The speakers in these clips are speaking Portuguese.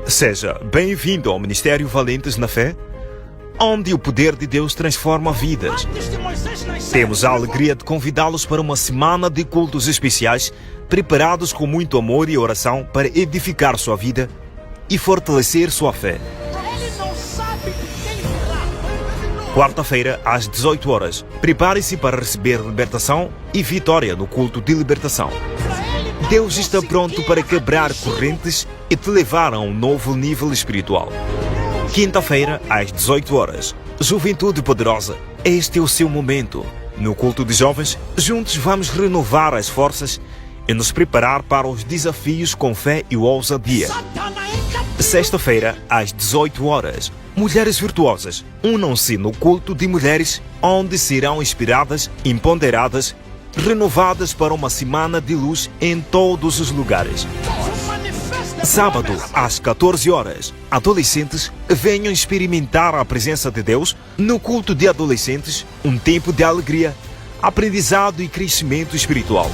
Seja bem-vindo ao Ministério Valentes na Fé, onde o poder de Deus transforma vidas. Temos a alegria de convidá-los para uma semana de cultos especiais, preparados com muito amor e oração para edificar sua vida e fortalecer sua fé. Quarta-feira, às 18 horas, prepare-se para receber libertação e vitória no culto de libertação. Deus está pronto para quebrar correntes e te levar a um novo nível espiritual. Quinta-feira, às 18 horas, Juventude Poderosa, este é o seu momento. No culto de jovens, juntos vamos renovar as forças e nos preparar para os desafios com fé e ousadia. Sexta-feira, às 18 horas, Mulheres Virtuosas, unam-se no culto de mulheres, onde serão inspiradas, empoderadas, renovadas para uma semana de luz em todos os lugares. Sábado, às 14 horas, adolescentes venham experimentar a presença de Deus no culto de adolescentes, um tempo de alegria, aprendizado e crescimento espiritual.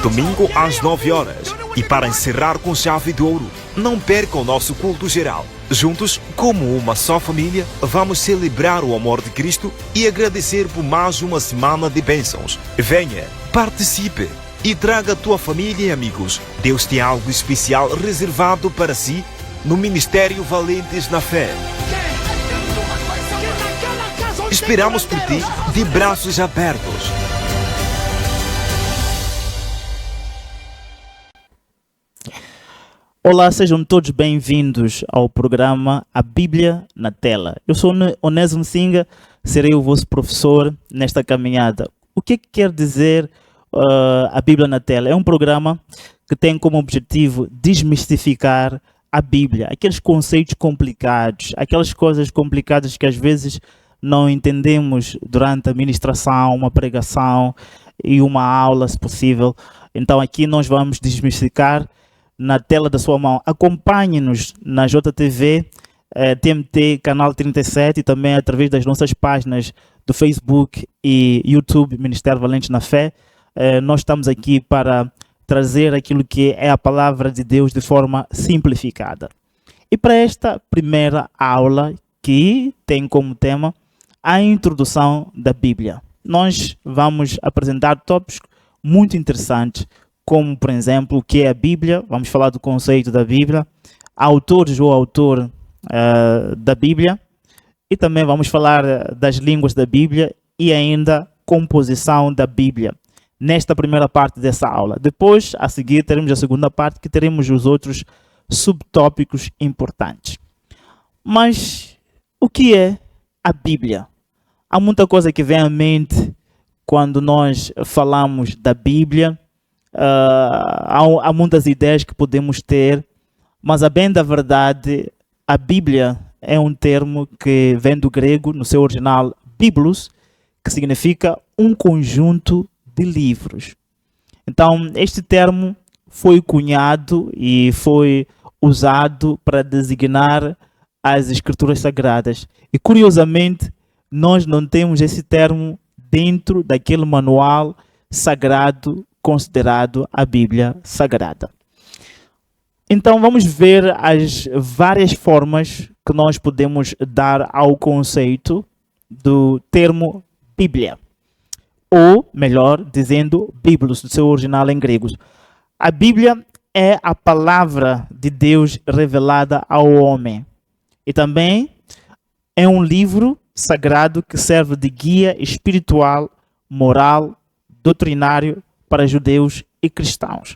Domingo, às 9 horas, e para encerrar com chave de ouro, não perca o nosso culto geral. Juntos, como uma só família, vamos celebrar o amor de Cristo e agradecer por mais uma semana de bênçãos. Venha, participe e traga a tua família e amigos. Deus tem algo especial reservado para si no Ministério Valentes na Fé. Esperamos por ti de braços abertos. Olá, sejam todos bem-vindos ao programa A Bíblia na Tela. Eu sou Onésimo Singa, serei o vosso professor nesta caminhada. O que quer dizer A Bíblia na Tela? É um programa que tem como objetivo desmistificar a Bíblia, aqueles conceitos complicados, aquelas coisas complicadas que às vezes não entendemos durante a ministração, uma pregação e uma aula, se possível. Então aqui nós vamos desmistificar na tela da sua mão. Acompanhe-nos na JTV, TMT, Canal 37 e também através das nossas páginas do Facebook e YouTube, Ministério Valentes na Fé. Nós estamos aqui para trazer aquilo que é a palavra de Deus de forma simplificada. E para esta primeira aula, que tem como tema a introdução da Bíblia, nós vamos apresentar tópicos muito interessantes, como, por exemplo, o que é a Bíblia. Vamos falar do conceito da Bíblia, autores ou autor da Bíblia, e também vamos falar das línguas da Bíblia e ainda composição da Bíblia, nesta primeira parte dessa aula. Depois, a seguir, teremos a segunda parte, que teremos os outros subtópicos importantes. Mas o que é a Bíblia? Há muita coisa que vem à mente quando nós falamos da Bíblia. Há muitas ideias que podemos ter, mas a bem da verdade, a Bíblia é um termo que vem do grego, no seu original, biblos, que significa um conjunto de livros. Então, este termo foi cunhado e foi usado para designar as Escrituras Sagradas. E, curiosamente, nós não temos esse termo dentro daquele manual sagrado considerado a Bíblia Sagrada. Então vamos ver as várias formas que nós podemos dar ao conceito do termo Bíblia, ou melhor dizendo, biblos, do seu original em grego. A Bíblia é a palavra de Deus revelada ao homem e também é um livro sagrado que serve de guia espiritual, moral, doutrinário para judeus e cristãos.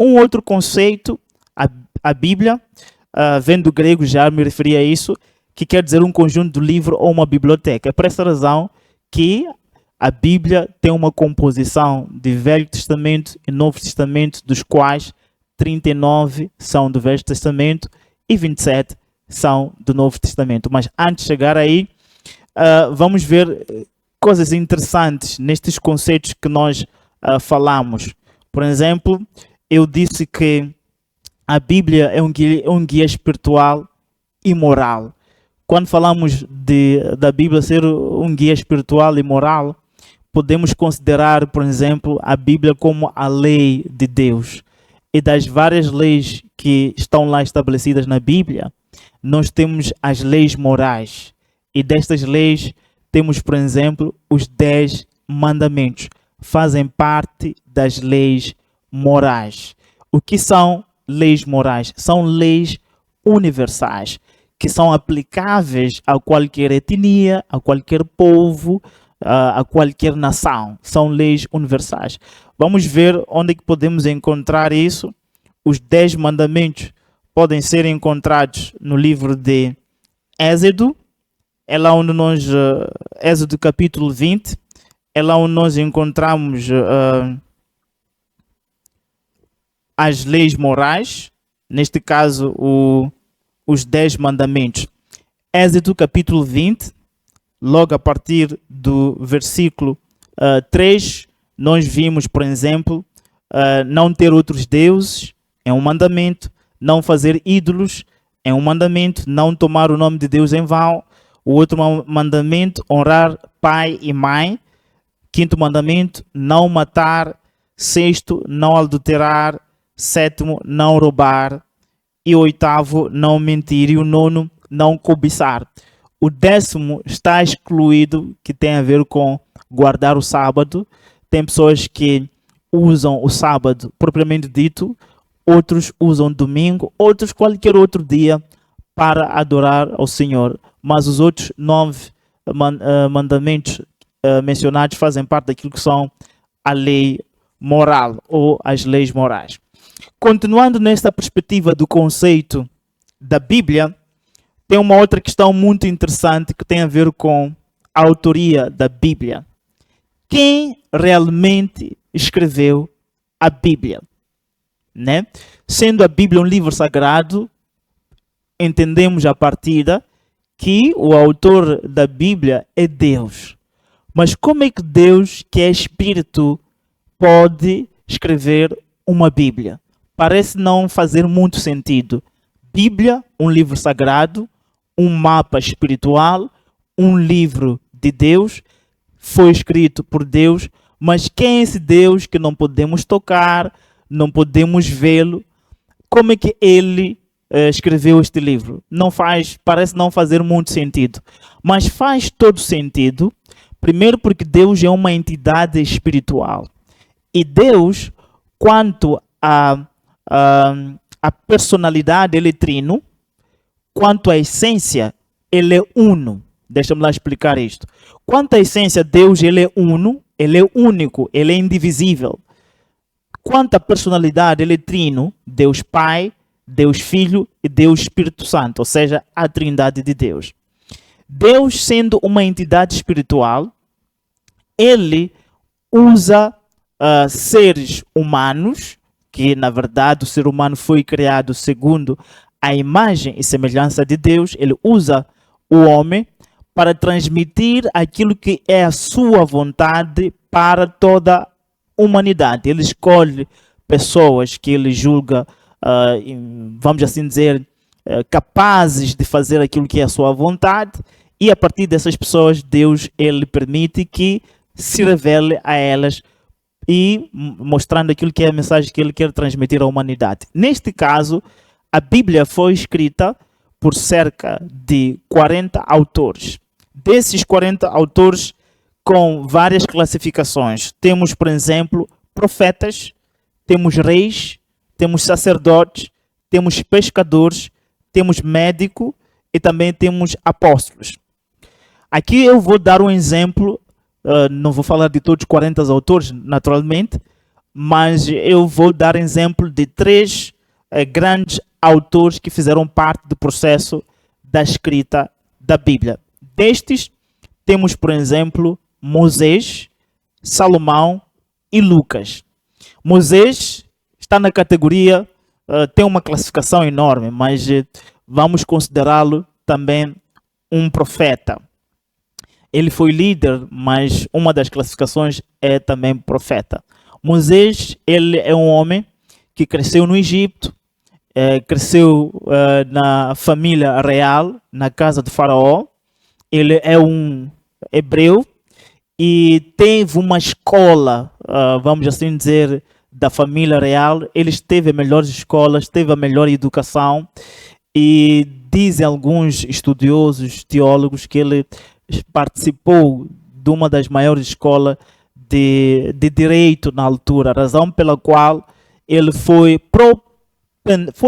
Um outro conceito, a Bíblia, vem do grego, já me referi a isso, que quer dizer um conjunto de livro ou uma biblioteca. É por essa razão que a Bíblia tem uma composição de Velho Testamento e Novo Testamento, dos quais 39 são do Velho Testamento e 27 são do Novo Testamento. Mas antes de chegar aí, vamos ver coisas interessantes nestes conceitos que nós falamos. Por exemplo, eu disse que a Bíblia é um guia espiritual e moral. Quando falamos da Bíblia ser um guia espiritual e moral, podemos considerar, por exemplo, a Bíblia como a lei de Deus. E das várias leis que estão lá estabelecidas na Bíblia, nós temos as leis morais. E destas leis temos, por exemplo, os 10 mandamentos. Fazem parte das leis morais. O que são leis morais? São leis universais, que são aplicáveis a qualquer etnia, a qualquer povo, a qualquer nação. São leis universais. Vamos ver onde é que podemos encontrar isso. Os 10 mandamentos podem ser encontrados no livro de Êxodo. É lá onde nós, Êxodo capítulo 20, é lá onde nós encontramos as leis morais, neste caso os 10 mandamentos. Êxodo capítulo 20, logo a partir do versículo 3, nós vimos, por exemplo, não ter outros deuses, é um mandamento. Não fazer ídolos, é um mandamento. Não tomar o nome de Deus em vão. O outro mandamento, honrar pai e mãe. Quinto mandamento, não matar. Sexto, não adulterar. Sétimo, não roubar. E oitavo, não mentir. E o nono, não cobiçar. O 10º está excluído, que tem a ver com guardar o sábado. Tem pessoas que usam o sábado propriamente dito, outros usam domingo, outros qualquer outro dia para adorar ao Senhor. Mas os outros 9 mandamentos mencionados fazem parte daquilo que são a lei moral ou as leis morais. Continuando nesta perspectiva do conceito da Bíblia, tem uma outra questão muito interessante que tem a ver com a autoria da Bíblia. Quem realmente escreveu a Bíblia? Né? Sendo a Bíblia um livro sagrado, entendemos a partida que o autor da Bíblia é Deus. Mas como é que Deus, que é Espírito, pode escrever uma Bíblia? Parece não fazer muito sentido. Bíblia, um livro sagrado, um mapa espiritual, um livro de Deus, foi escrito por Deus, mas quem é esse Deus que não podemos tocar, não podemos vê-lo? Como é que ele escreveu este livro? Parece não fazer muito sentido, mas faz todo sentido. Primeiro porque Deus é uma entidade espiritual. E Deus, quanto a personalidade, ele é trino. Quanto à essência, ele é uno. Deixa-me lá explicar isto. Quanto à essência, Deus, ele é uno, ele é único, ele é indivisível. Quanto à personalidade, ele é trino, Deus Pai, Deus Filho e Deus Espírito Santo, ou seja, a trindade de Deus. Deus, sendo uma entidade espiritual, ele usa seres humanos, que na verdade o ser humano foi criado segundo a imagem e semelhança de Deus. Ele usa o homem para transmitir aquilo que é a sua vontade para toda a humanidade. Ele escolhe pessoas que ele julga, vamos assim dizer, capazes de fazer aquilo que é a sua vontade, e a partir dessas pessoas, Deus, ele permite que se revele a elas e mostrando aquilo que é a mensagem que ele quer transmitir à humanidade. Neste caso, a Bíblia foi escrita por cerca de 40 autores. Desses 40 autores, com várias classificações. Temos, por exemplo, profetas, temos reis, temos sacerdotes, temos pescadores, temos médicos e também temos apóstolos. Aqui eu vou dar um exemplo, não vou falar de todos os 40 autores, naturalmente, mas eu vou dar exemplo de 3 grandes autores que fizeram parte do processo da escrita da Bíblia. Destes, temos, por exemplo, Moisés, Salomão e Lucas. Moisés está na categoria, tem uma classificação enorme, mas vamos considerá-lo também um profeta. Ele foi líder, mas uma das classificações é também profeta. Moisés, ele é um homem que cresceu no Egito, cresceu na família real, na casa de Faraó. Ele é um hebreu e teve uma escola, vamos assim dizer, da família real, ele teve as melhores escolas, teve a melhor educação, e dizem alguns estudiosos, teólogos, que ele participou de uma das maiores escolas de direito na altura, razão pela qual ele foi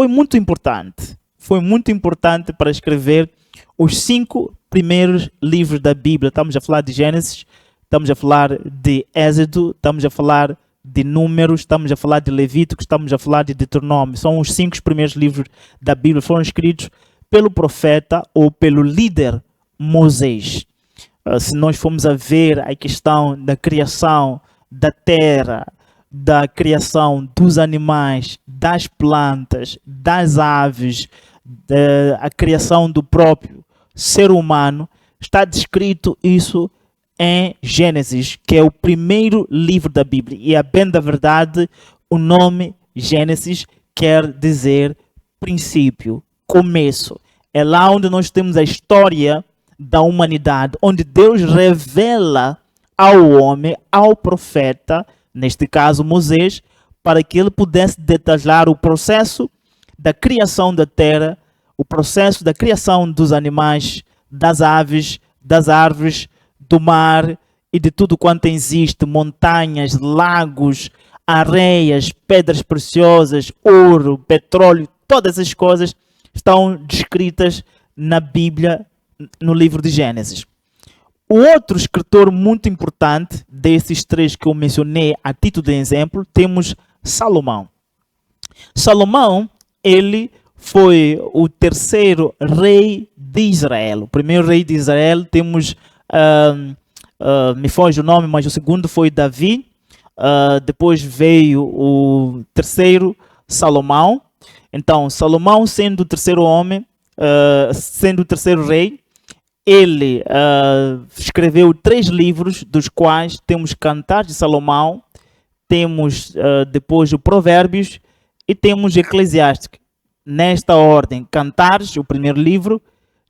muito importante. Foi muito importante para escrever os 5 primeiros livros da Bíblia. Estamos a falar de Gênesis, estamos a falar de Êxodo, estamos a falar de Números, estamos a falar de Levítico, estamos a falar de Deuteronômio. São os 5 primeiros livros da Bíblia, foram escritos pelo profeta ou pelo líder Moisés. Se nós formos a ver a questão da criação da terra, da criação dos animais, das plantas, das aves, a criação do próprio ser humano, está descrito isso em Gênesis, que é o primeiro livro da Bíblia. E a bem da verdade, o nome Gênesis quer dizer princípio, começo. É lá onde nós temos a história da humanidade, onde Deus revela ao homem, ao profeta, neste caso Moisés, para que ele pudesse detalhar o processo da criação da terra, o processo da criação dos animais, das aves, das árvores, do mar e de tudo quanto existe, montanhas, lagos, areias, pedras preciosas, ouro, petróleo, todas essas coisas estão descritas na Bíblia, no livro de Gênesis. O outro escritor muito importante desses 3 que eu mencionei a título de exemplo, temos Salomão. Salomão, ele foi o 3º rei de Israel. O primeiro rei de Israel temos, me foge o nome, mas o segundo foi Davi. Depois veio o 3º, Salomão. Então, Salomão sendo o 3º homem, sendo o 3º rei, ele escreveu 3 livros, dos quais temos Cantares de Salomão, temos depois o Provérbios e temos Eclesiastes. Nesta ordem, Cantares, o primeiro livro,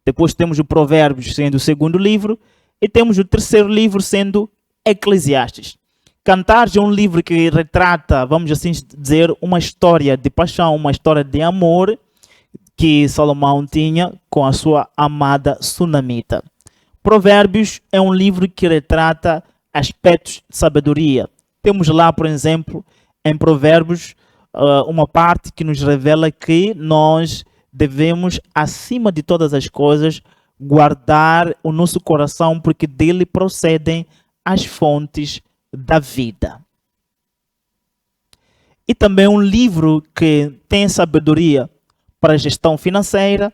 depois temos o Provérbios sendo o segundo livro e temos o 3º livro sendo Eclesiastes. Cantares é um livro que retrata, vamos assim dizer, uma história de paixão, uma história de amor que Salomão tinha com a sua amada sunamita. Provérbios é um livro que retrata aspectos de sabedoria. Temos lá, por exemplo, em Provérbios, uma parte que nos revela que nós devemos, acima de todas as coisas, guardar o nosso coração, porque dele procedem as fontes da vida. E também um livro que tem sabedoria para a gestão financeira,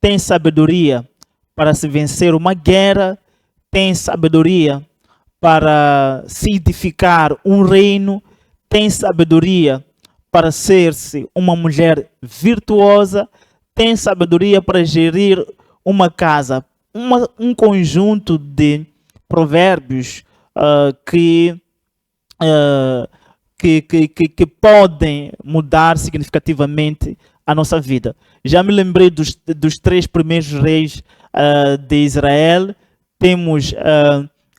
tem sabedoria para se vencer uma guerra, tem sabedoria para se edificar um reino, tem sabedoria para ser-se uma mulher virtuosa, tem sabedoria para gerir uma casa, um conjunto de provérbios que podem mudar significativamente a nossa vida. Já me lembrei dos 3 primeiros reis de Israel. Temos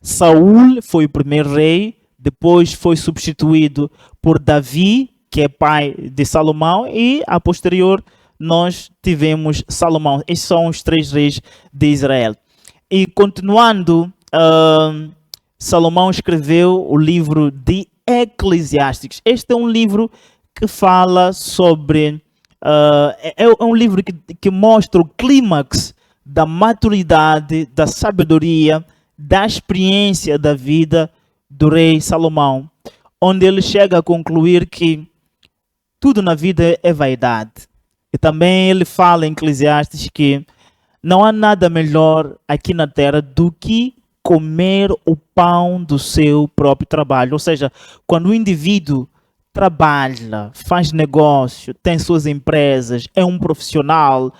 Saul, foi o primeiro rei, depois foi substituído por Davi, que é pai de Salomão, e a posterior nós tivemos Salomão. Esses são os 3 reis de Israel. E continuando, Salomão escreveu o livro de Eclesiastes. Este é um livro que fala sobre... é um livro que mostra o clímax da maturidade, da sabedoria, da experiência da vida do rei Salomão, onde ele chega a concluir que tudo na vida é vaidade. E também ele fala em Eclesiastes que não há nada melhor aqui na terra do que comer o pão do seu próprio trabalho. Ou seja, quando o indivíduo trabalha, faz negócio, tem suas empresas, é um profissional,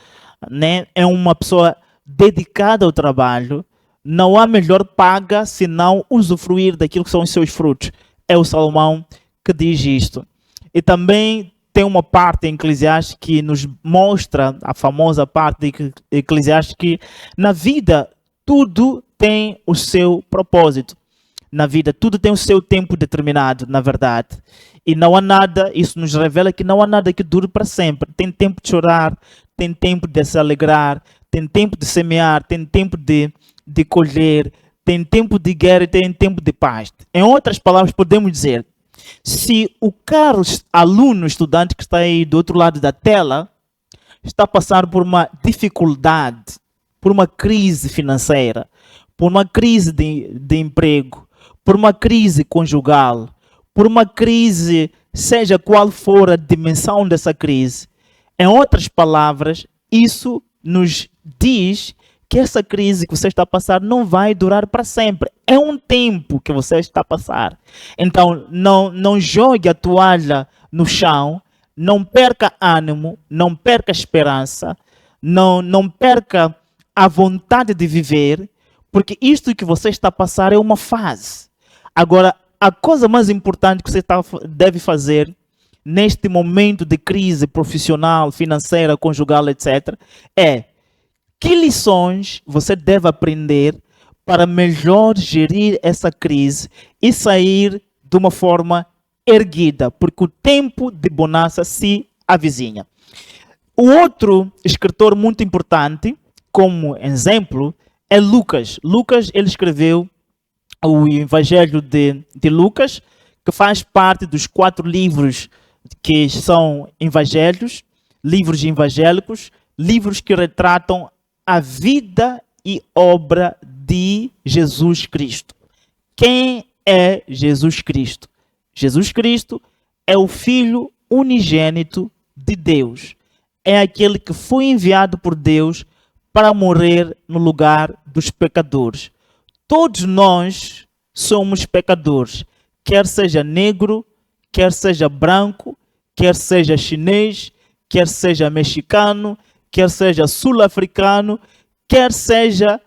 né? É uma pessoa dedicada ao trabalho, não há melhor paga senão usufruir daquilo que são os seus frutos. É o Salomão que diz isto. E também tem uma parte em Eclesiastes que nos mostra, a famosa parte de Eclesiastes, que na vida tudo tem o seu propósito. na vida. Tudo tem o seu tempo determinado, na verdade. E não há nada, isso nos revela que não há nada que dure para sempre. Tem tempo de chorar, tem tempo de se alegrar, tem tempo de semear, tem tempo de colher, tem tempo de guerra e tem tempo de paz. Em outras palavras, podemos dizer, se o Carlos, aluno, estudante que está aí do outro lado da tela, está a passar por uma dificuldade, por uma crise financeira, por uma crise de emprego, por uma crise conjugal, por uma crise, seja qual for a dimensão dessa crise, em outras palavras, isso nos diz que essa crise que você está a passar não vai durar para sempre. É um tempo que você está a passar. Então, não jogue a toalha no chão, não perca ânimo, não perca esperança, não perca a vontade de viver, porque isto que você está a passar é uma fase. Agora, a coisa mais importante que você deve fazer neste momento de crise profissional, financeira, conjugal, etc., é que lições você deve aprender para melhor gerir essa crise e sair de uma forma erguida, porque o tempo de bonança se avizinha. O outro escritor muito importante, como exemplo, é Lucas. Lucas, ele escreveu o Evangelho de Lucas, que faz parte dos 4 livros que são evangelhos, livros evangélicos, livros que retratam a vida e obra de Jesus Cristo. Quem é Jesus Cristo? Jesus Cristo é o Filho unigênito de Deus. É aquele que foi enviado por Deus para morrer no lugar dos pecadores. Todos nós somos pecadores, quer seja negro, quer seja branco, quer seja chinês, quer seja mexicano, quer seja sul-africano, quer seja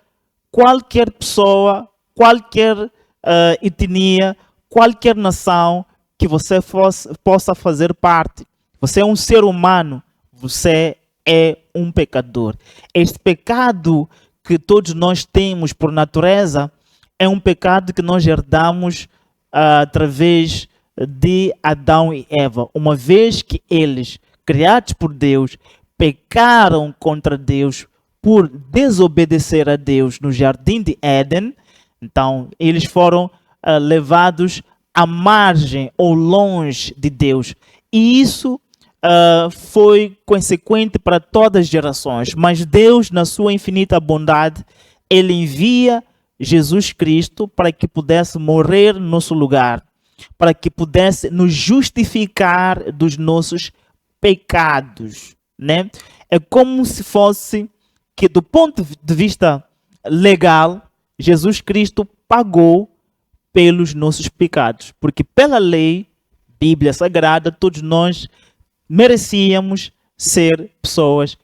qualquer pessoa, qualquer etnia, qualquer nação que você possa fazer parte. Você é um ser humano, você é um pecador. Este pecado que todos nós temos por natureza é um pecado que nós herdamos através de Adão e Eva. Uma vez que eles, criados por Deus, pecaram contra Deus por desobedecer a Deus no jardim de Éden, então eles foram levados à margem ou longe de Deus. E isso foi consequente para todas as gerações. Mas Deus, na sua infinita bondade, ele envia Jesus Cristo para que pudesse morrer no nosso lugar, para que pudesse nos justificar dos nossos pecados, né? É como se fosse que, do ponto de vista legal, Jesus Cristo pagou pelos nossos pecados, porque pela lei, Bíblia Sagrada, todos nós merecíamos ser pessoas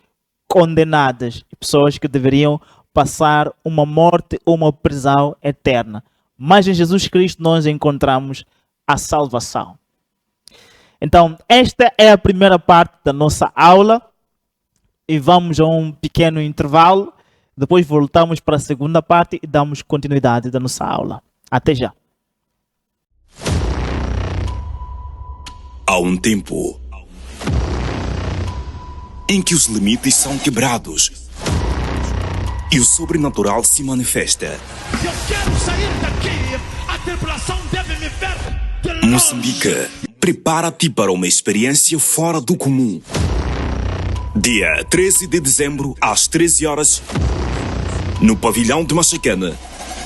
condenadas, pessoas que deveriam passar uma morte ou uma prisão eterna. Mas em Jesus Cristo nós encontramos a salvação. Então, esta é a primeira parte da nossa aula e vamos a um pequeno intervalo. Depois voltamos para a segunda parte e damos continuidade da nossa aula. Até já. Há um tempo em que os limites são quebrados e o sobrenatural se manifesta. Se eu quero sair daqui, a tripulação deve me ver de longe. Moçambique, prepara-te para uma experiência fora do comum. Dia 13 de dezembro, às 13 horas, no pavilhão de Machacana,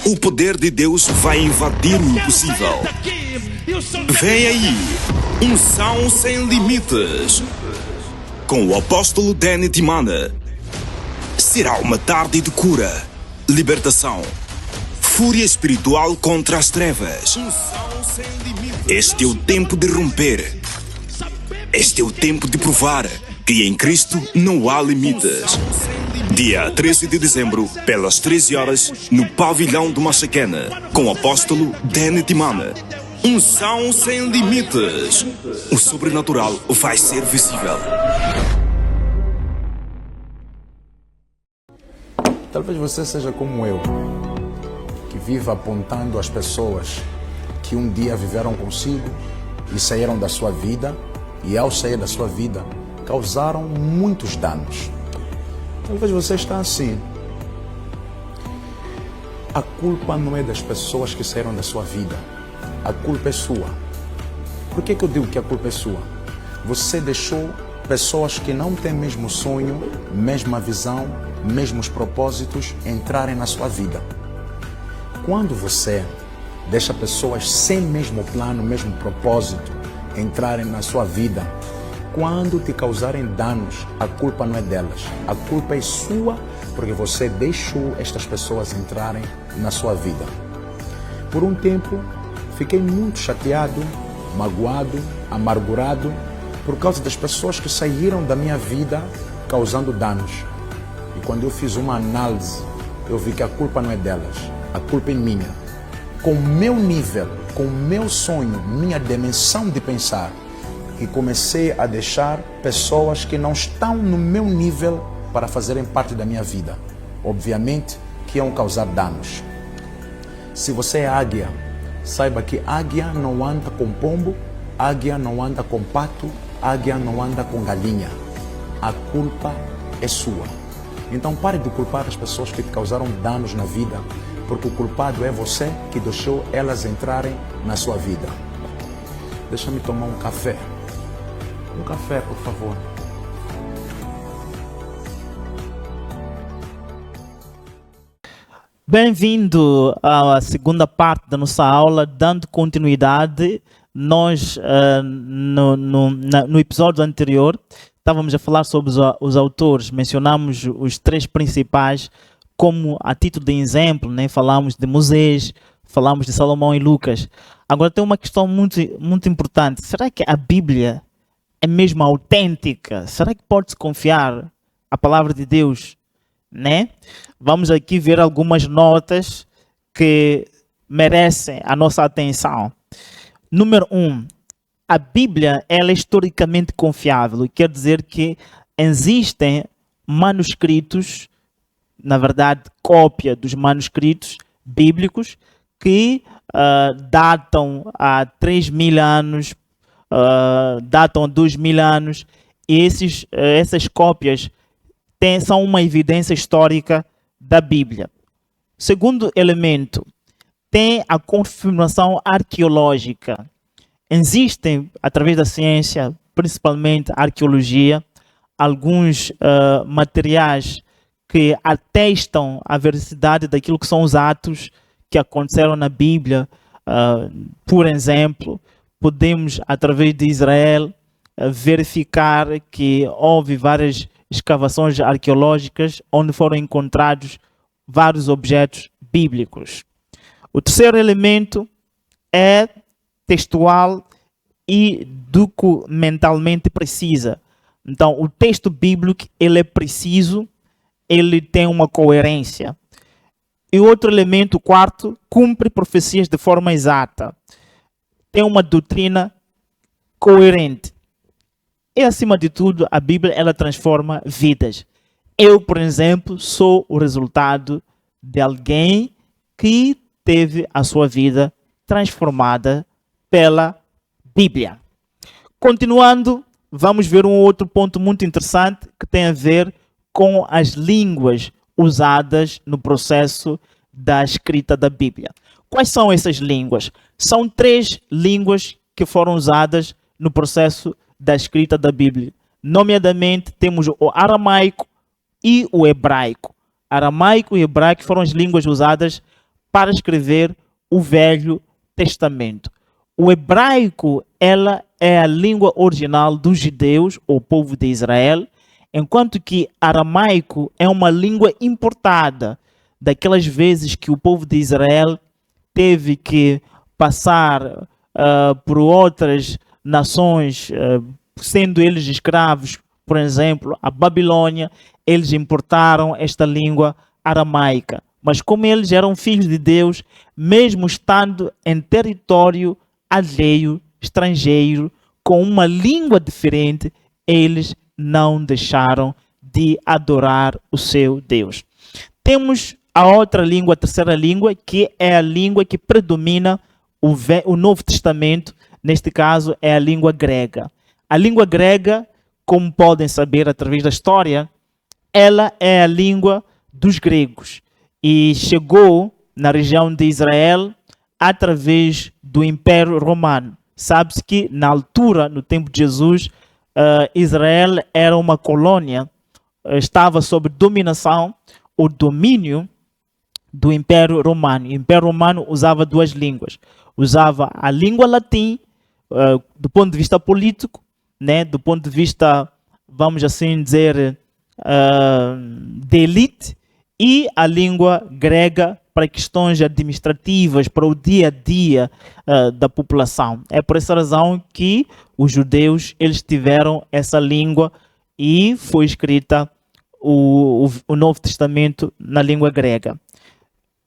o poder de Deus vai invadir o impossível. Vem aí, unção sem limites, com o apóstolo Danny Timana. Será uma tarde de cura, libertação, fúria espiritual contra as trevas. Este é o tempo de romper. Este é o tempo de provar que em Cristo não há limites. Dia 13 de dezembro, pelas 13 horas, no pavilhão do Machacana, com o apóstolo Danny Timana. Unção sem limites. O sobrenatural vai ser visível. Talvez você seja como eu, que vive apontando às pessoas que um dia viveram consigo e saíram da sua vida, e ao sair da sua vida, causaram muitos danos. Talvez você está assim. A culpa não é das pessoas que saíram da sua vida. A culpa é sua. Por que eu digo que a culpa é sua? Você deixou pessoas que não têm mesmo sonho, mesma visão, mesmos propósitos entrarem na sua vida. Quando você deixa pessoas sem mesmo plano, mesmo propósito entrarem na sua vida, quando te causarem danos, a culpa não é delas. A culpa é sua, porque você deixou estas pessoas entrarem na sua vida. Por um tempo, fiquei muito chateado, magoado, amargurado, por causa das pessoas que saíram da minha vida causando danos. E quando eu fiz uma análise, eu vi que a culpa não é delas, a culpa é minha. Com o meu nível, com o meu sonho, minha dimensão de pensar, e comecei a deixar pessoas que não estão no meu nível para fazerem parte da minha vida. Obviamente que iam causar danos. Se você é águia, saiba que águia não anda com pombo, águia não anda com pato, águia não anda com galinha. A culpa é sua. Então pare de culpar as pessoas que te causaram danos na vida, porque o culpado é você que deixou elas entrarem na sua vida. Deixa-me tomar um café. Um café, por favor. Bem-vindo à segunda parte da nossa aula, dando continuidade. Nós, no episódio anterior, estávamos a falar sobre os autores, mencionamos os três principais como a título de exemplo, né? Falamos de Moisés, falamos de Salomão e Lucas. Agora tem uma questão muito importante. Será que a Bíblia é mesmo autêntica? Será que pode-se confiar a palavra de Deus? Né? Vamos aqui ver algumas notas que merecem a nossa atenção. Número 1. A Bíblia ela é historicamente confiável. Quer dizer que existem manuscritos, na verdade, cópia dos manuscritos bíblicos que datam a 3.000 anos, datam a 2.000 anos. E essas cópias são uma evidência histórica da Bíblia. Segundo elemento, tem a confirmação arqueológica. Existem, através da ciência, principalmente a arqueologia, alguns materiais que atestam a veracidade daquilo que são os atos que aconteceram na Bíblia. Por exemplo, podemos, através de Israel, verificar que houve várias escavações arqueológicas onde foram encontrados vários objetos bíblicos. O terceiro elemento é textual e documentalmente precisa. Então, o texto bíblico ele é preciso, ele tem uma coerência. E outro elemento, quarto, cumpre profecias de forma exata. Tem uma doutrina coerente. E, acima de tudo, a Bíblia ela transforma vidas. Eu, por exemplo, sou o resultado de alguém que teve a sua vida transformada pela Bíblia. Continuando, vamos ver um outro ponto muito interessante que tem a ver com as línguas usadas no processo da escrita da Bíblia. Quais são essas línguas? São 3 línguas que foram usadas no processo da escrita da Bíblia. Nomeadamente, temos o aramaico e o hebraico. Aramaico e hebraico foram as línguas usadas para escrever o Velho Testamento. O hebraico, ela é a língua original dos judeus, ou povo de Israel, enquanto que aramaico é uma língua importada, daquelas vezes que o povo de Israel teve que passar por outras nações, sendo eles escravos, por exemplo, a Babilônia, eles importaram esta língua aramaica. Mas como eles eram filhos de Deus, mesmo estando em território alheio, estrangeiro, com uma língua diferente, eles não deixaram de adorar o seu Deus. Temos a outra língua, a terceira língua, que é a língua que predomina o Novo Testamento, neste caso é a língua grega. A língua grega, como podem saber através da história, ela é a língua dos gregos e chegou na região de Israel através do Império Romano. Sabe-se que na altura, no tempo de Jesus, Israel era uma colônia, estava sob dominação ou domínio do Império Romano. O Império Romano usava duas línguas. Usava a língua latim, do ponto de vista político, né? Do ponto de vista, vamos assim dizer, de elite, e a língua grega para questões administrativas, para o dia a dia da população. É por essa razão que os judeus eles tiveram essa língua e foi escrita o Novo Testamento na língua grega.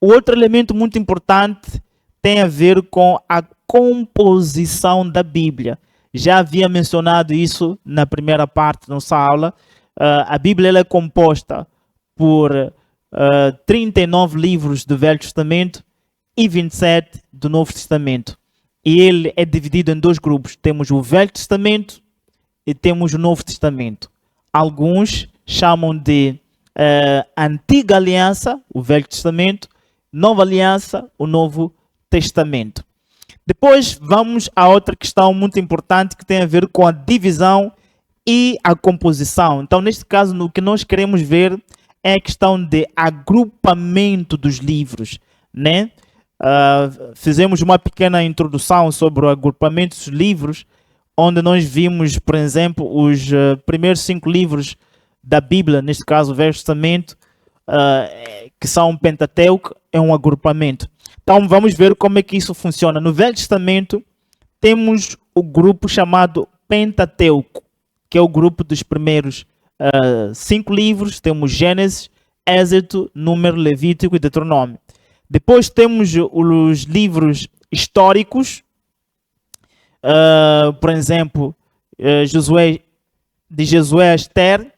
O outro elemento muito importante tem a ver com a composição da Bíblia. Já havia mencionado isso na primeira parte da nossa aula. A Bíblia ela é composta por 39 livros do Velho Testamento e 27 do Novo Testamento. E ele é dividido em dois grupos. Temos o Velho Testamento e temos o Novo Testamento. Alguns chamam de Antiga Aliança, o Velho Testamento, Nova Aliança, o Novo Testamento. Depois vamos a outra questão muito importante que tem a ver com a divisão e a composição. Então, neste caso, o que nós queremos ver é a questão de agrupamento dos livros, né? Fizemos uma pequena introdução sobre o agrupamento dos livros, onde nós vimos, por exemplo, os primeiros 5 livros da Bíblia, neste caso o Velho Testamento, que são o Pentateuco, é um agrupamento. Então vamos ver como é que isso funciona. No Velho Testamento temos o grupo chamado Pentateuco, que é o grupo dos primeiros 5 livros. Temos Gênesis, Êxodo, Número, Levítico e Deuteronômio. Depois temos os livros históricos, por exemplo, de Josué a Esther.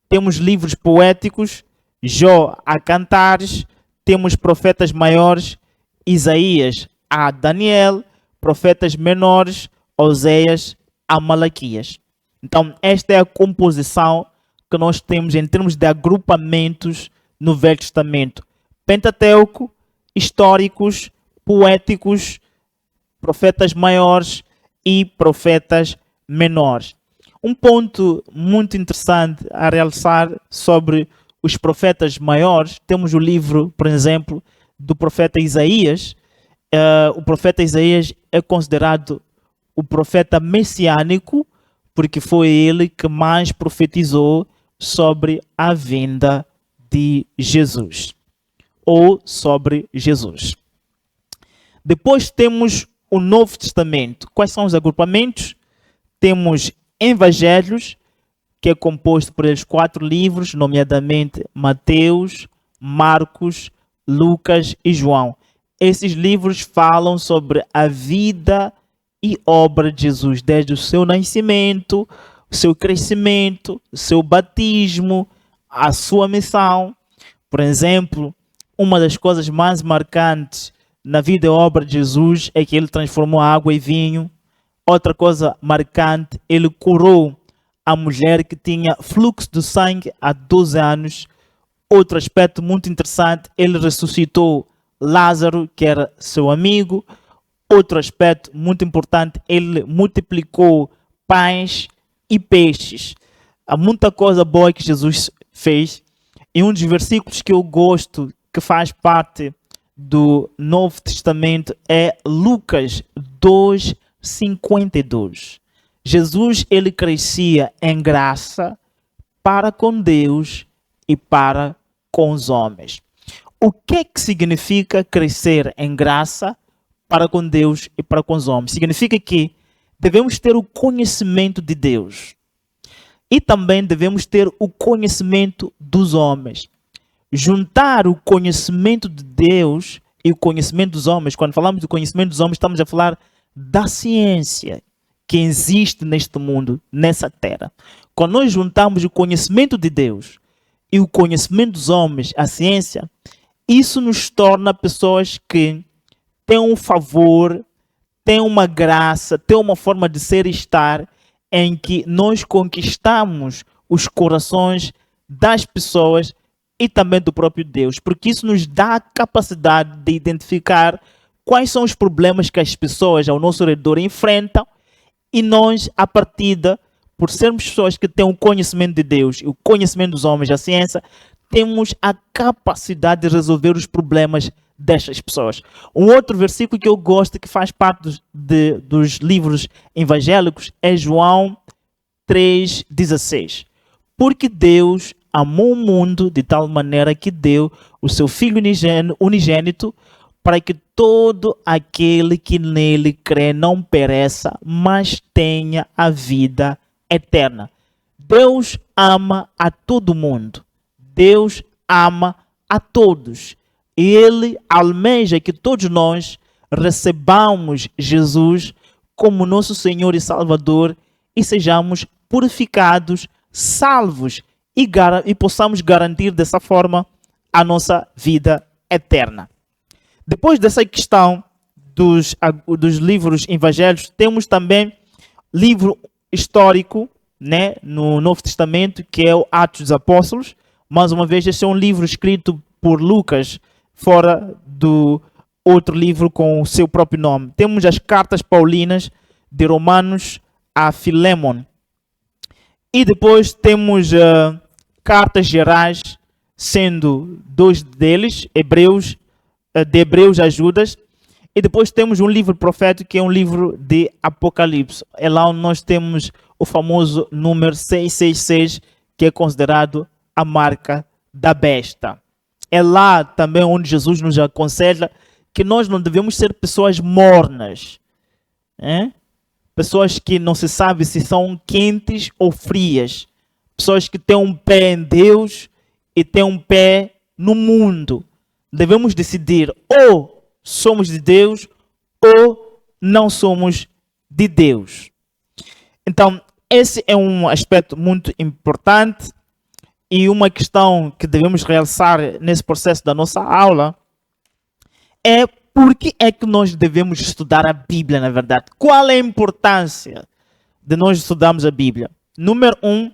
Temos livros poéticos, Jó a Cantares. Temos profetas maiores, Isaías a Daniel, profetas menores, Oséias a Malaquias. Então, esta é a composição que nós temos em termos de agrupamentos no Velho Testamento. Pentateuco, históricos, poéticos, profetas maiores e profetas menores. Um ponto muito interessante a realçar sobre os profetas maiores, temos o livro, por exemplo, do profeta Isaías. O profeta Isaías é considerado o profeta messiânico, porque foi ele que mais profetizou sobre a vinda de Jesus, ou sobre Jesus. Depois temos o Novo Testamento. Quais são os agrupamentos? Temos Evangelhos, que é composto por esses 4 livros, nomeadamente Mateus, Marcos, Lucas e João. Esses livros falam sobre a vida e obra de Jesus, desde o seu nascimento, o seu crescimento, o seu batismo, a sua missão. Por exemplo, uma das coisas mais marcantes na vida e obra de Jesus é que ele transformou água em vinho. Outra coisa marcante, ele curou a mulher que tinha fluxo de sangue há 12 anos. Outro aspecto muito interessante, ele ressuscitou Lázaro, que era seu amigo. Outro aspecto muito importante, ele multiplicou pães e peixes. Há muita coisa boa que Jesus fez. E um dos versículos que eu gosto, que faz parte do Novo Testamento, é Lucas 2:52. Jesus, ele crescia em graça para com Deus e para com os homens. O que é que significa crescer em graça para com Deus e para com os homens? Significa que devemos ter o conhecimento de Deus e também devemos ter o conhecimento dos homens. Juntar o conhecimento de Deus e o conhecimento dos homens, quando falamos do conhecimento dos homens, estamos a falar da ciência que existe neste mundo, nessa terra. Quando nós juntamos o conhecimento de Deus e o conhecimento dos homens, a ciência, Isso nos torna pessoas que têm um favor, têm uma graça, têm uma forma de ser e estar em que nós conquistamos os corações das pessoas e também do próprio Deus, porque isso nos dá a capacidade de identificar quais são os problemas que as pessoas ao nosso redor enfrentam e nós, a partida, por sermos pessoas que têm o conhecimento de Deus e o conhecimento dos homens, a ciência, temos a capacidade de resolver os problemas destas pessoas. Um outro versículo que eu gosto, que faz parte dos livros evangélicos, é João 3,16. Porque Deus amou o mundo de tal maneira que deu o seu Filho unigênito para que todo aquele que nele crê não pereça, mas tenha a vida eterna. Deus ama a todo mundo. Deus ama a todos. E Ele almeja que todos nós recebamos Jesus como nosso Senhor e Salvador e sejamos purificados, salvos e possamos garantir dessa forma a nossa vida eterna. Depois dessa questão dos livros evangélicos, temos também livro histórico, né, no Novo Testamento, que é o Atos dos Apóstolos. Mais uma vez, este é um livro escrito por Lucas, fora do outro livro com o seu próprio nome. Temos as cartas paulinas de Romanos a Filémon. E depois temos cartas gerais, sendo dois deles, de Hebreus a Judas. E depois temos um livro profético, que é um livro de Apocalipse. É lá onde nós temos o famoso número 666, que é considerado a marca da besta. É lá também onde Jesus nos aconselha que nós não devemos ser pessoas mornas. Pessoas que não se sabe se são quentes ou frias. Pessoas que têm um pé em Deus e têm um pé no mundo. Devemos decidir ou somos de Deus ou não somos de Deus. Então, esse é um aspecto muito importante e uma questão que devemos realçar nesse processo da nossa aula é por que é que nós devemos estudar a Bíblia, na verdade? Qual é a importância de nós estudarmos a Bíblia? Número 1,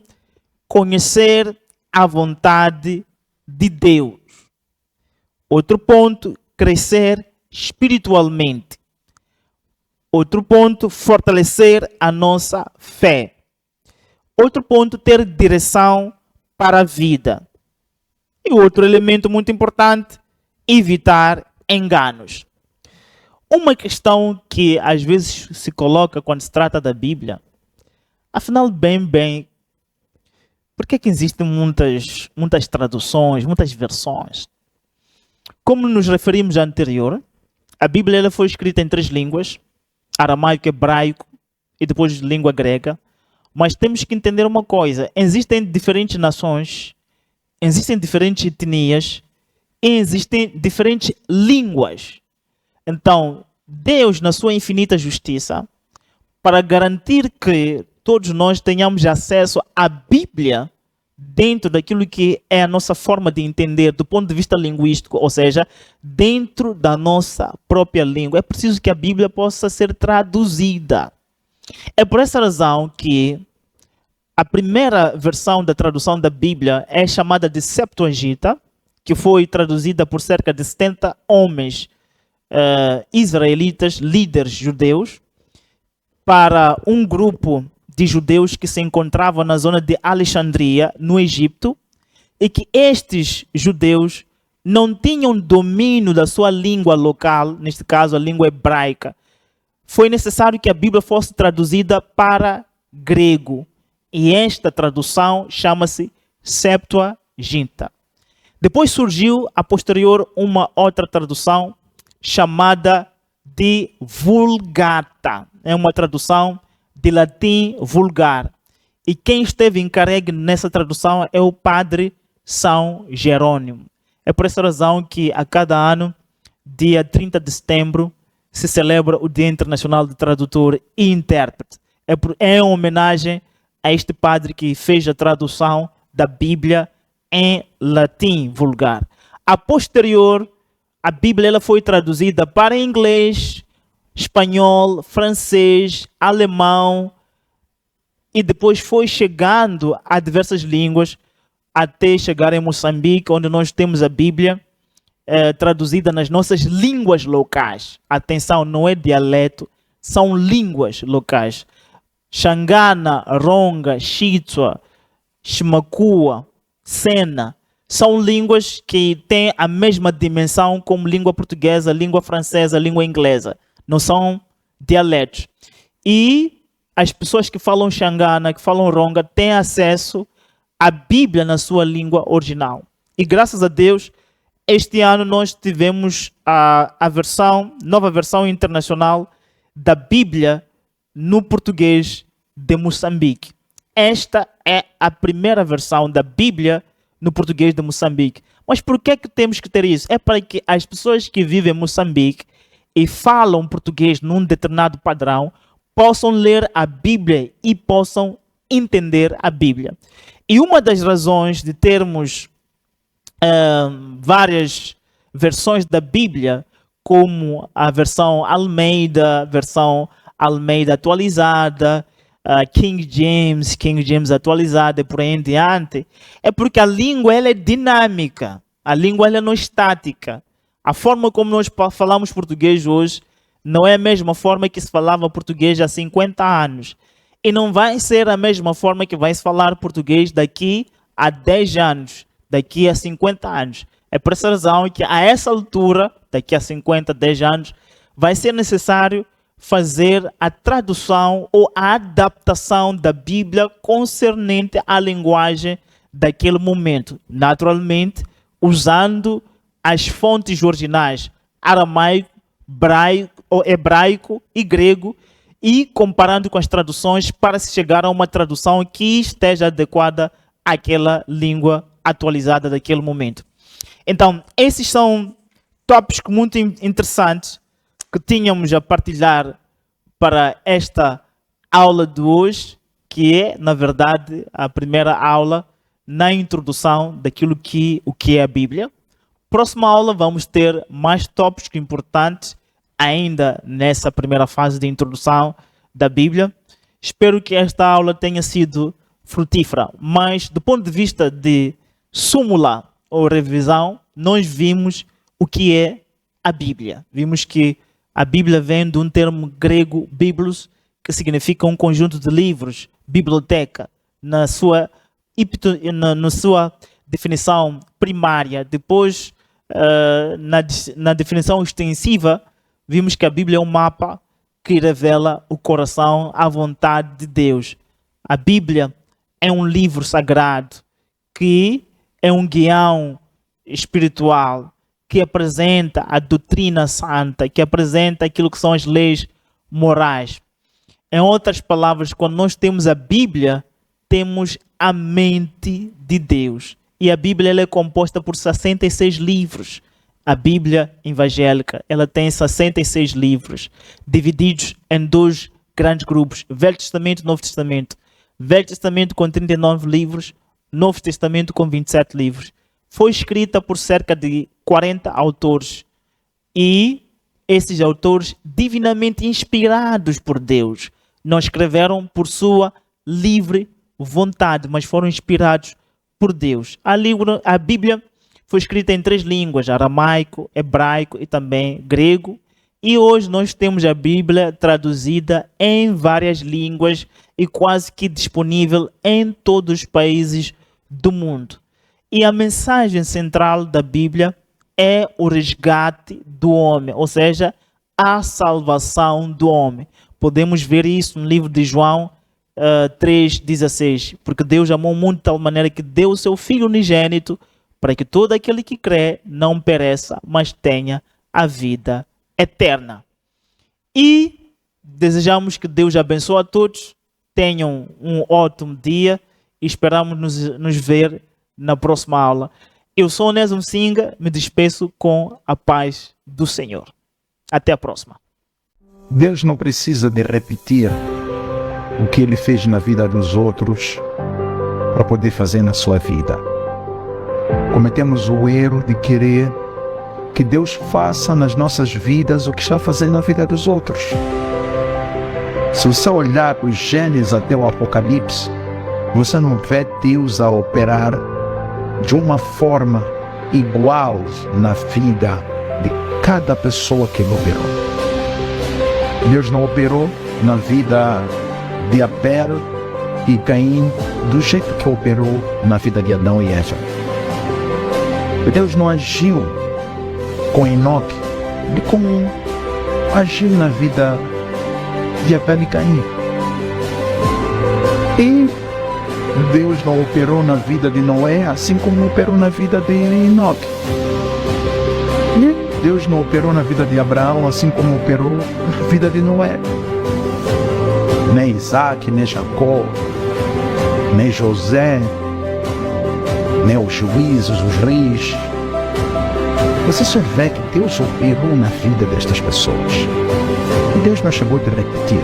conhecer a vontade de Deus. Outro ponto, crescer espiritualmente. Outro ponto, fortalecer a nossa fé. Outro ponto, ter direção para a vida. E outro elemento muito importante, evitar enganos. Uma questão que às vezes se coloca quando se trata da Bíblia, afinal, por que é que existem muitas traduções, muitas versões? Como nos referimos anterior, a Bíblia ela foi escrita em 3 línguas, aramaico, hebraico e depois língua grega. Mas temos que entender uma coisa, existem diferentes nações, existem diferentes etnias, e existem diferentes línguas. Então, Deus, na sua infinita justiça, para garantir que todos nós tenhamos acesso à Bíblia dentro daquilo que é a nossa forma de entender do ponto de vista linguístico, ou seja, dentro da nossa própria língua, é preciso que a Bíblia possa ser traduzida. É por essa razão que a primeira versão da tradução da Bíblia é chamada de Septuaginta, que foi traduzida por cerca de 70 homens israelitas, líderes judeus, para um grupo de judeus que se encontravam na zona de Alexandria, no Egito, e que estes judeus não tinham domínio da sua língua local, neste caso a língua hebraica. Foi necessário que a Bíblia fosse traduzida para grego, e esta tradução chama-se Septuaginta. Depois surgiu, a posterior, uma outra tradução chamada de Vulgata. É uma tradução de latim vulgar. E quem esteve encarregue nessa tradução é o padre São Jerônimo. É por essa razão que a cada ano, dia 30 de setembro, se celebra o Dia Internacional do Tradutor e Intérprete. É em homenagem a este padre que fez a tradução da Bíblia em latim vulgar. A posterior, a Bíblia ela foi traduzida para inglês, espanhol, francês, alemão e depois foi chegando a diversas línguas até chegar em Moçambique, onde nós temos a Bíblia traduzida nas nossas línguas locais. Atenção, não é dialeto, são línguas locais. Xangana, Ronga, Xitsua, Ximakua, Sena, são línguas que têm a mesma dimensão como língua portuguesa, língua francesa, língua inglesa. Não são dialetos. E as pessoas que falam Xangana, que falam Ronga, têm acesso à Bíblia na sua língua original. E graças a Deus, este ano nós tivemos a nova versão internacional da Bíblia no português de Moçambique. Esta é a primeira versão da Bíblia no português de Moçambique. Mas por que temos que ter isso? É para que as pessoas que vivem em Moçambique e falam português num determinado padrão possam ler a Bíblia e possam entender a Bíblia. E uma das razões de termos várias versões da Bíblia, como a versão Almeida atualizada, King James atualizada e por aí em diante, é porque a língua ela é dinâmica, a língua ela não é estática. A forma como nós falamos português hoje não é a mesma forma que se falava português há 50 anos. E não vai ser a mesma forma que vai se falar português daqui a 10 anos, daqui a 50 anos. É por essa razão que a essa altura, daqui a 50, 10 anos, vai ser necessário fazer a tradução ou a adaptação da Bíblia concernente à linguagem daquele momento. Naturalmente, usando as fontes originais, aramaico, hebraico e grego, e comparando com as traduções para se chegar a uma tradução que esteja adequada àquela língua atualizada daquele momento. Então, esses são tópicos muito interessantes que tínhamos a partilhar para esta aula de hoje, que é, na verdade, a primeira aula na introdução daquilo o que é a Bíblia. Próxima aula vamos ter mais tópicos importantes ainda nessa primeira fase de introdução da Bíblia. Espero que esta aula tenha sido frutífera, mas do ponto de vista de súmula ou revisão, nós vimos o que é a Bíblia. Vimos que a Bíblia vem de um termo grego, biblos, que significa um conjunto de livros, biblioteca, na sua definição primária. Depois, na definição extensiva, vimos que a Bíblia é um mapa que revela o coração, a vontade de Deus. A Bíblia é um livro sagrado que é um guião espiritual, que apresenta a doutrina santa, que apresenta aquilo que são as leis morais. Em outras palavras, quando nós temos a Bíblia, temos a mente de Deus. E a Bíblia ela é composta por 66 livros. A Bíblia evangélica ela tem 66 livros, divididos em dois grandes grupos, Velho Testamento e Novo Testamento. Velho Testamento com 39 livros, Novo Testamento com 27 livros. Foi escrita por cerca de 40 autores. E esses autores, divinamente inspirados por Deus, não escreveram por sua livre vontade, mas foram inspirados por Deus. A Bíblia foi escrita em 3 línguas, aramaico, hebraico e também grego. E hoje nós temos a Bíblia traduzida em várias línguas e quase que disponível em todos os países do mundo. E a mensagem central da Bíblia é o resgate do homem, ou seja, a salvação do homem. Podemos ver isso no livro de João 3,16. Porque Deus amou o mundo de tal maneira que deu o seu Filho unigênito para que todo aquele que crê não pereça, mas tenha a vida eterna. E desejamos que Deus abençoe a todos, tenham um ótimo dia e esperamos nos ver na próxima aula. Eu sou Onésimo Singa, me despeço com a paz do Senhor. Até a próxima. Deus não precisa de repetir o que Ele fez na vida dos outros para poder fazer na sua vida. cometemos o erro de querer que Deus faça nas nossas vidas o que está fazendo na vida dos outros. Se você olhar para os Gênesis até o Apocalipse, você não vê Deus a operar de uma forma igual na vida de cada pessoa que ele operou. Deus não operou na vida de Abel e Caim do jeito que operou na vida de Adão e Eva. Deus não agiu com Enoque de como agiu na vida de Abel e Caim. E Deus não operou na vida de Noé assim como operou na vida de Enoque. E Deus não operou na vida de Abraão assim como operou na vida de Noé. Nem Isaac, nem Jacó, nem José, nem os juízes, os reis. Você só vê que Deus operou na vida destas pessoas. E Deus não chegou de repetir.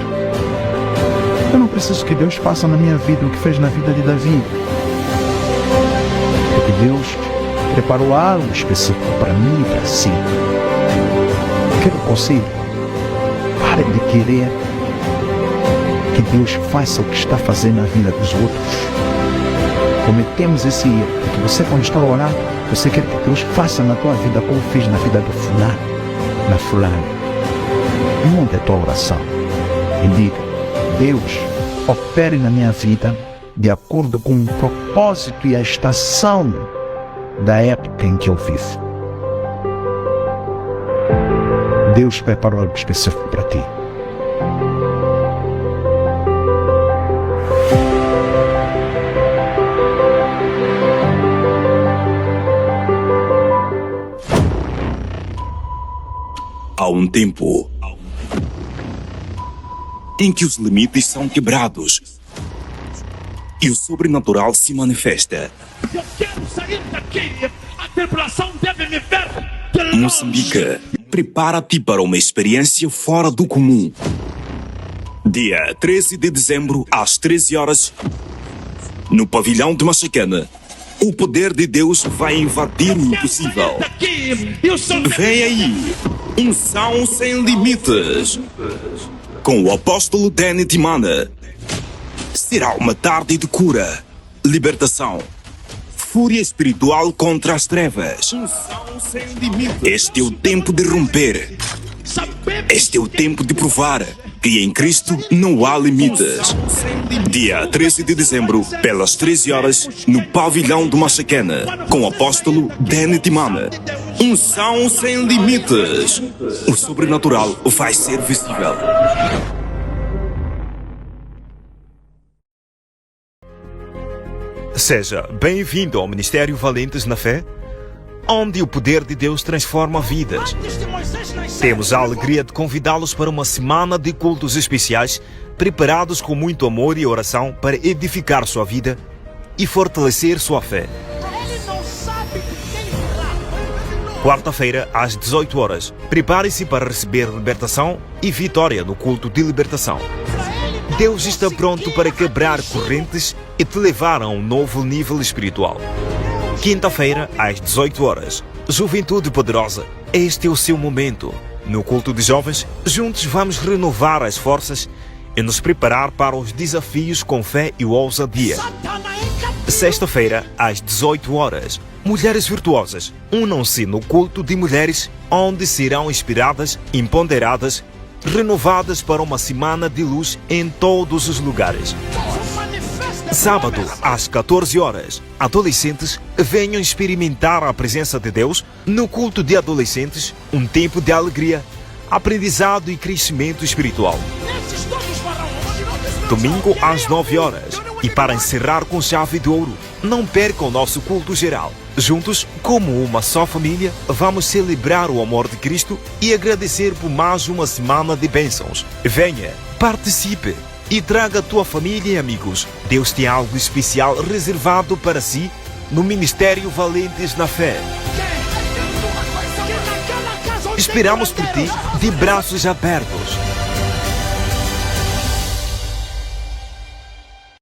Eu não preciso que Deus faça na minha vida o que fez na vida de Davi. Porque Deus preparou algo específico para mim e para si. Quero conselho. Pare de querer que Deus faça o que está fazendo na vida dos outros. Cometemos esse erro, porque você, quando está a orar, você quer que Deus faça na tua vida como fez na vida do fulano, na fulana. Muda a tua oração e diga: Deus, opere na minha vida de acordo com o propósito e a estação da época em que eu vivo. Deus preparou algo específico para ti. Há um tempo em que os limites são quebrados e o sobrenatural se manifesta. Eu quero sair daqui. A tripulação deve me ver de longe. Moçambique, prepara-te para uma experiência fora do comum. Dia 13 de dezembro, às 13 horas, no pavilhão de Machacana, o poder de Deus vai invadir o impossível. Vem aí, unção sem limites, com o apóstolo Danny Timana. Será uma tarde de cura, libertação, fúria espiritual contra as trevas. Unção sem limites. Este é o tempo de romper. Este é o tempo de provar que em Cristo não há limites. Dia 13 de dezembro, pelas 13 horas, no pavilhão do Machacana, com o apóstolo Danny Timana. Unção sem limites. O sobrenatural vai ser visível. Seja bem-vindo ao Ministério Valentes na Fé, onde o poder de Deus transforma vidas. Temos a alegria de convidá-los para uma semana de cultos especiais, preparados com muito amor e oração para edificar sua vida e fortalecer sua fé. Quarta-feira, às 18 horas, prepare-se para receber libertação e vitória no culto de libertação. Deus está pronto para quebrar correntes e te levar a um novo nível espiritual. Quinta-feira, às 18 horas, Juventude Poderosa, este é o seu momento. No culto de jovens, juntos vamos renovar as forças e nos preparar para os desafios com fé e ousadia. Sexta-feira, às 18 horas, Mulheres Virtuosas, unam-se no culto de mulheres, onde serão inspiradas, empoderadas, renovadas para uma semana de luz em todos os lugares. Sábado, às 14 horas, adolescentes venham experimentar a presença de Deus no culto de adolescentes, um tempo de alegria, aprendizado e crescimento espiritual. Domingo, às 9 horas, e para encerrar com chave de ouro, não perca o nosso culto geral. Juntos, como uma só família, vamos celebrar o amor de Cristo e agradecer por mais uma semana de bênçãos. Venha, participe e traga a tua família e amigos. Deus tem algo especial reservado para si no Ministério Valentes na Fé. Esperamos por ti de braços abertos.